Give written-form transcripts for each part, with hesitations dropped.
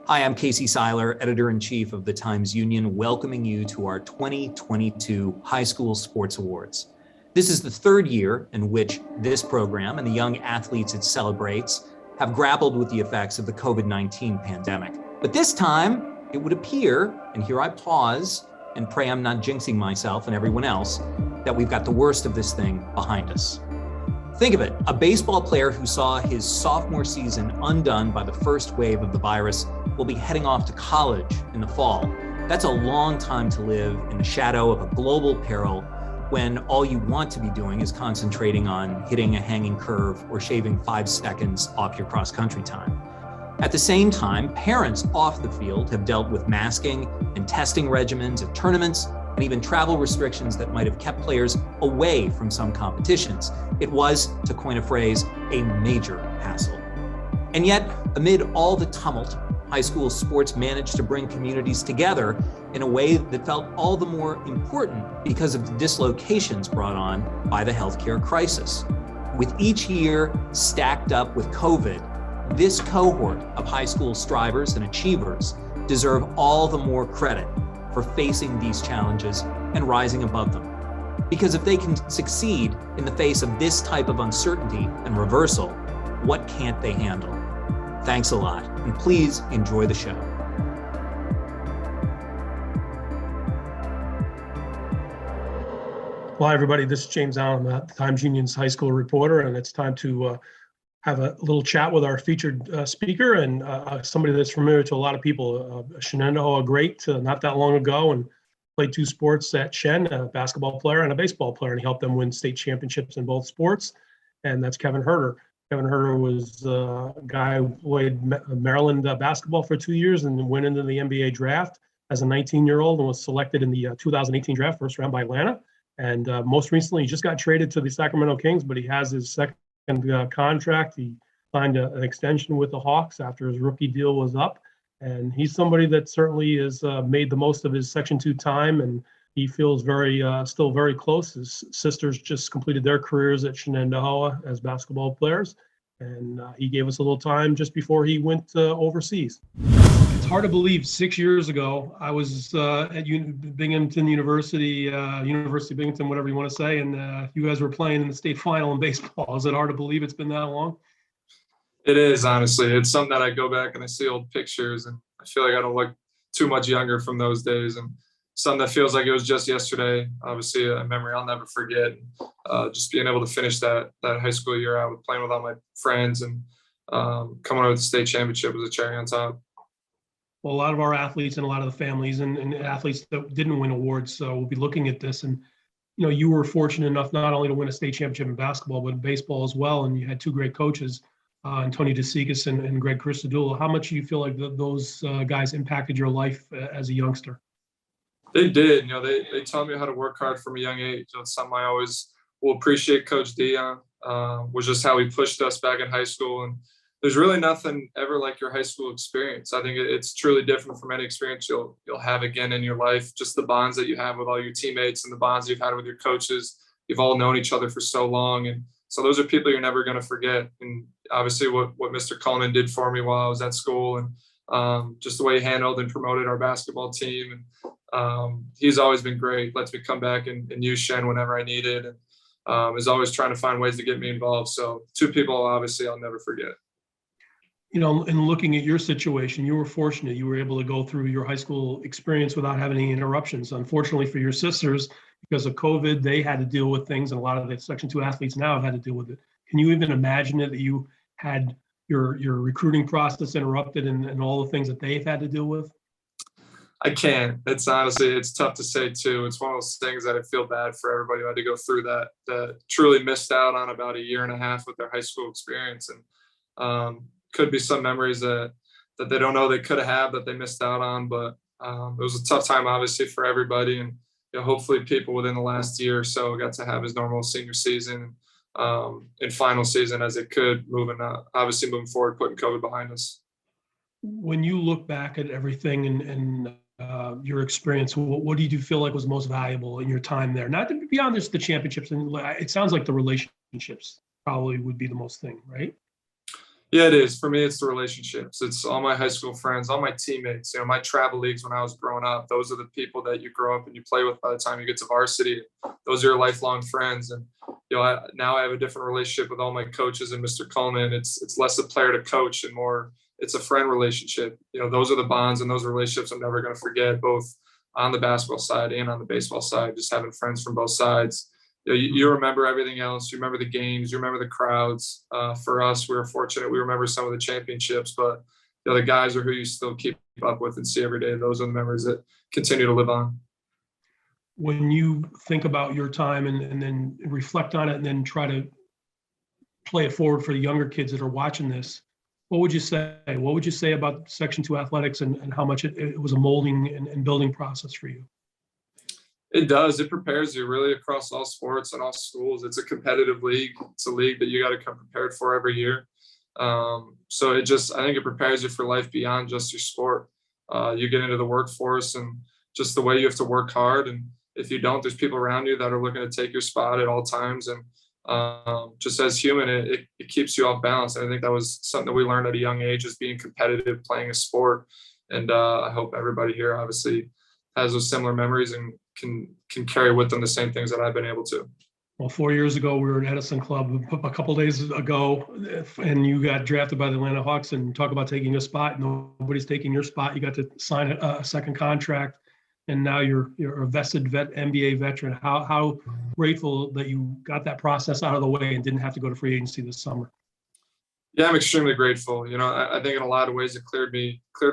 Hi, I'm Casey Seiler, Editor-in-Chief of the Times-Union, welcoming you to our 2022 High School Sports Awards. This is the third year in which this program and the young athletes it celebrates have grappled with the effects of the COVID-19 pandemic. But this time, it would appear, and here I pause and pray I'm not jinxing myself and everyone else, that we've got the worst of this thing behind us. Think of it, a baseball player who saw his sophomore season undone by the first wave of the virus will be heading off to college in the fall. That's a long time to live in the shadow of a global peril when all you want to be doing is concentrating on hitting a hanging curve or shaving 5 seconds off your cross-country time. At the same time, parents off the field have dealt with masking and testing regimens at tournaments and even travel restrictions that might have kept players away from some competitions. It was, to coin a phrase, a major hassle. And yet, amid all the tumult, high school sports managed to bring communities together in a way that felt all the more important because of the dislocations brought on by the healthcare crisis. With each year stacked up with COVID, this cohort of high school strivers and achievers deserve all the more credit for facing these challenges and rising above them. Because if they can succeed in the face of this type of uncertainty and reversal, what can't they handle? Thanks a lot, and please enjoy the show. Well, hi, everybody. This is James Allen, the Times-Union's high school reporter, and it's time to have a little chat with our featured speaker and somebody that's familiar to a lot of people. Shenendehowa great not that long ago and played 2 sports at Shen, a basketball player and a baseball player, and he helped them win state championships in both sports, and that's Kevin Huerter. Kevin Huerter was a guy who played Maryland basketball for 2 years and then went into the NBA draft as a 19-year-old and was selected in the 2018 draft, first round by Atlanta. And most recently, he just got traded to the Sacramento Kings, but he has his second contract. He signed an extension with the Hawks after his rookie deal was up. And he's somebody that certainly has made the most of his Section 2 time, and he feels still very close. His sisters just completed their careers at Shenendehowa as basketball players, and he gave us a little time just before he went overseas. It's hard to believe 6 years ago, I was at Binghamton University, University of Binghamton, whatever you want to say, and you guys were playing in the state final in baseball. Is it hard to believe it's been that long? It is, honestly. It's something that I go back and I see old pictures, and I feel like I don't look too much younger from those days. And something that feels like it was just yesterday. Obviously, a memory I'll never forget. Just being able to finish that high school year out with playing with all my friends and coming out with the state championship was a cherry on top. Well, a lot of our athletes and a lot of the families and athletes that didn't win awards, so we'll be looking at this. And you were fortunate enough not only to win a state championship in basketball, but in baseball as well. And you had 2 great coaches, Tony DeSigas and Greg Christodoulou. How much do you feel like those guys impacted your life as a youngster? They did. They taught me how to work hard from a young age. That's something I always will appreciate. Coach Dion was just how he pushed us back in high school. And there's really nothing ever like your high school experience. I think it's truly different from any experience you'll have again in your life. Just the bonds that you have with all your teammates and the bonds you've had with your coaches. You've all known each other for so long. And so those are people you're never going to forget. And obviously what Mr. Coleman did for me while I was at school, and just the way he handled and promoted our basketball team. And he's always been great. Lets me come back and use Shen whenever I need it. And is always trying to find ways to get me involved. So 2 people, obviously, I'll never forget. In looking at your situation, you were fortunate. You were able to go through your high school experience without having any interruptions. Unfortunately for your sisters, because of COVID, they had to deal with things, and a lot of the Section 2 athletes now have had to deal with it. Can you even imagine it, that you had your recruiting process interrupted and all the things that they've had to deal with? I can't. It's tough to say too. It's one of those things that I feel bad for everybody who had to go through that truly missed out on about 1.5 years with their high school experience. And could be some memories that they don't know they could have that they missed out on. But it was a tough time, obviously, for everybody. And hopefully people within the last year or so got to have his normal senior season and final season as it could, moving forward, putting COVID behind us. When you look back at everything and your experience, what did you feel like was most valuable in your time there? Not beyond just the championships, and it sounds like the relationships probably would be the most thing, right? Yeah, it is. For me, it's the relationships. It's all my high school friends, all my teammates, my travel leagues when I was growing up. Those are the people that you grow up and you play with by the time you get to varsity. Those are your lifelong friends. And, now I have a different relationship with all my coaches and Mr. Coleman. It's less a player to coach and more, it's a friend relationship. Those are the bonds and those relationships I'm never going to forget, both on the basketball side and on the baseball side, just having friends from both sides. You remember everything else. You remember the games. You remember the crowds. For us, we were fortunate. We remember some of the championships, but the guys are who you still keep up with and see every day. Those are the memories that continue to live on. When you think about your time and then reflect on it and then try to play it forward for the younger kids that are watching this, what would you say? What would you say about Section 2 athletics and how much it was a molding and building process for you? It does. It prepares you really across all sports and all schools. It's a competitive league. It's a league that you got to come prepared for every year. So I think it prepares you for life beyond just your sport. You get into the workforce and just the way you have to work hard. And if you don't, there's people around you that are looking to take your spot at all times. And just as human, it keeps you off balance. And I think that was something that we learned at a young age, is being competitive, playing a sport. And I hope everybody here obviously has those similar memories and can carry with them the same things that I've been able to. Well, 4 years ago, we were at Edison Club a couple of days ago, and you got drafted by the Atlanta Hawks. And talk about taking a spot. Nobody's taking your spot. You got to sign a second contract, and now you're a vested NBA veteran. How grateful that you got that process out of the way and didn't have to go to free agency this summer. Yeah, I'm extremely grateful. I think in a lot of ways it cleared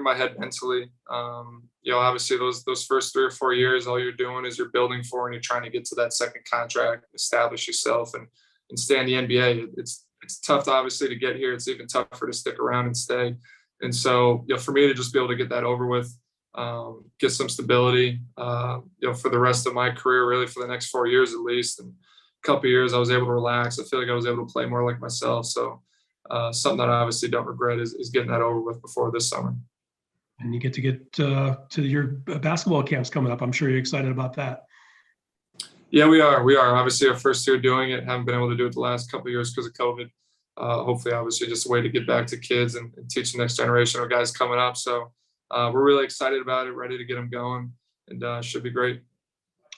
my head mentally. Obviously those first 3 or 4 years, all you're doing is you're building for and you're trying to get to that second contract, establish yourself and stay in the NBA. It's tough, obviously, to get here. It's even tougher to stick around and stay. And so, for me to just be able to get that over with, get some stability, for the rest of my career, really for the next 4 years at least, and a couple of years I was able to relax. I feel like I was able to play more like myself. So something that I obviously don't regret is getting that over with before this summer. And you get to your basketball camps coming up. I'm sure you're excited about that. Yeah, we are. Obviously our first year doing it. Haven't been able to do it the last couple of years because of COVID. Hopefully, obviously, just a way to get back to kids and teach the next generation of guys coming up. So we're really excited about it, ready to get them going, and should be great.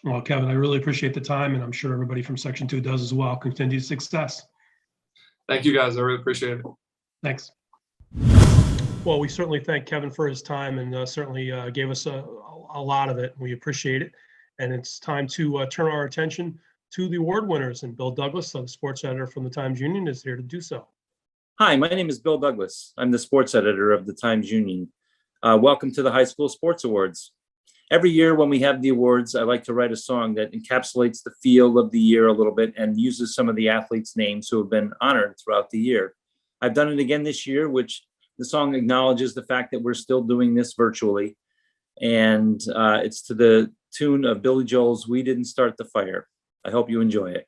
Well, Kevin, I really appreciate the time, and I'm sure everybody from Section 2 does as well. Continued success. Thank you, guys. I really appreciate it. Thanks. Well, we certainly thank Kevin for his time and certainly gave us a lot of it. We appreciate it. And it's time to turn our attention to the award winners. And Bill Douglas, the sports editor from the Times-Union, is here to do so. Hi, my name is Bill Douglas. I'm the sports editor of the Times-Union. Welcome to the High School Sports Awards. Every year when we have the awards, I like to write a song that encapsulates the feel of the year a little bit and uses some of the athletes' names who have been honored throughout the year. I've done it again this year, which the song acknowledges the fact that we're still doing this virtually. And it's to the tune of Billy Joel's "We Didn't Start the Fire." I hope you enjoy it.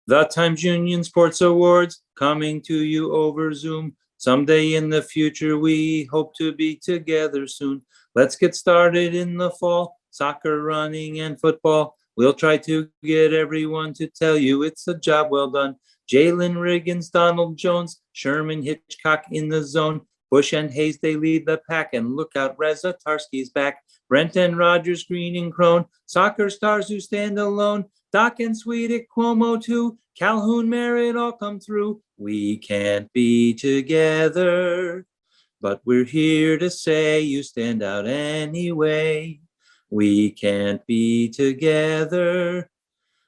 The Times-Union Sports Awards coming to you over Zoom. Someday in the future, we hope to be together soon. Let's get started in the fall, soccer, running, and football. We'll try to get everyone to tell you it's a job well done. Jalen Riggins, Donald Jones, Sherman Hitchcock in the zone. Bush and Hayes, they lead the pack, and look out, Reza Tarski's back. Brent and Rogers, Green and Crone, soccer stars who stand alone. Doc and Sweetic, Cuomo too, Calhoun, Merritt all come through. We can't be together, but we're here to say you stand out anyway. We can't be together,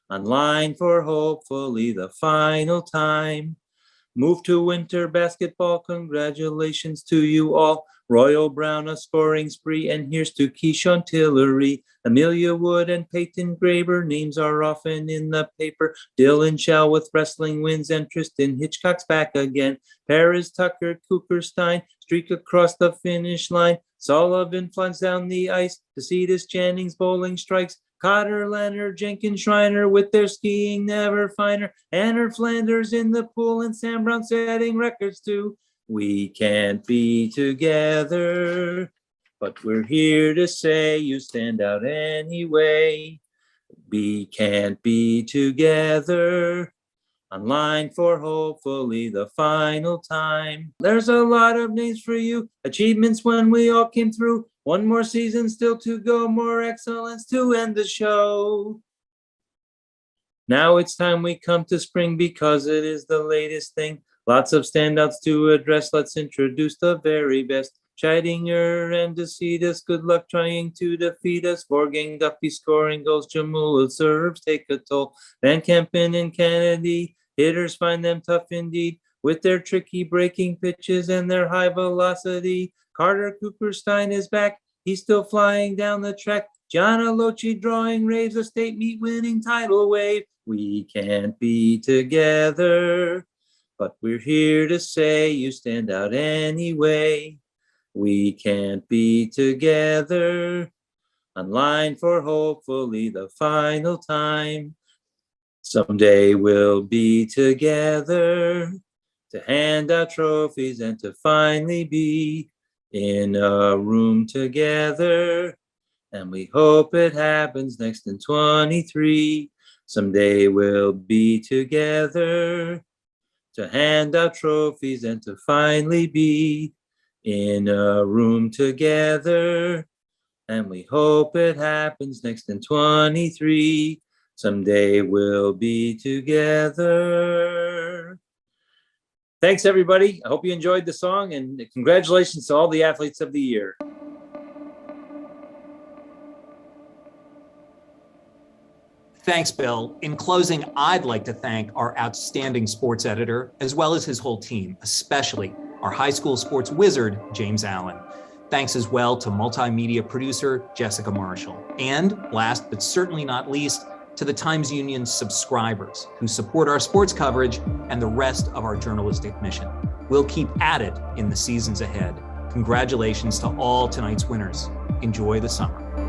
on line for hopefully the final time. Move to winter basketball, congratulations to you all. Royal Brown, a scoring spree, and here's to Keyshawn Tillery, Amelia Wood, and Peyton Graber. Names are often in the paper. Dylan Shell with wrestling wins, and Tristan Hitchcock's back again. Paris Tucker, Cooperstein, streak across the finish line. Sullivan flies down the ice. Tacitus Jennings bowling strikes. Cotter, Leonard, Jenkins, Schreiner with their skiing never finer. Anner Flanders in the pool, and Sam Brown setting records too. We can't be together, but we're here to say you stand out anyway. We can't be together, online for hopefully the final time. There's a lot of names for you, achievements when we all came through. One more season still to go, more excellence to end the show. Now it's time we come to spring because it is the latest thing. Lots of standouts to address. Let's introduce the very best. Scheidinger and DeCitas, good luck trying to defeat us. Vorgang, Duffy scoring goals. Jamula serves take a toll. Van Kempen and Kennedy, hitters find them tough indeed. With their tricky breaking pitches and their high velocity. Carter Cooperstein is back. He's still flying down the track. John Alochi drawing raves, a state meet winning tidal wave. We can't be together, but we're here to say you stand out anyway. We can't be together, online for hopefully the final time. Someday we'll be together to hand out trophies and to finally be in a room together. And we hope it happens next in 23. Someday we'll be together to hand out trophies and to finally be in a room together. And we hope it happens next in 23. Someday we'll be together. Thanks, everybody. I hope you enjoyed the song, and congratulations to all the athletes of the year. Thanks, Bill. In closing, I'd like to thank our outstanding sports editor, as well as his whole team, especially our high school sports wizard, James Allen. Thanks as well to multimedia producer, Jessica Marshall. And last but certainly not least, to the Times Union subscribers who support our sports coverage and the rest of our journalistic mission. We'll keep at it in the seasons ahead. Congratulations to all tonight's winners. Enjoy the summer.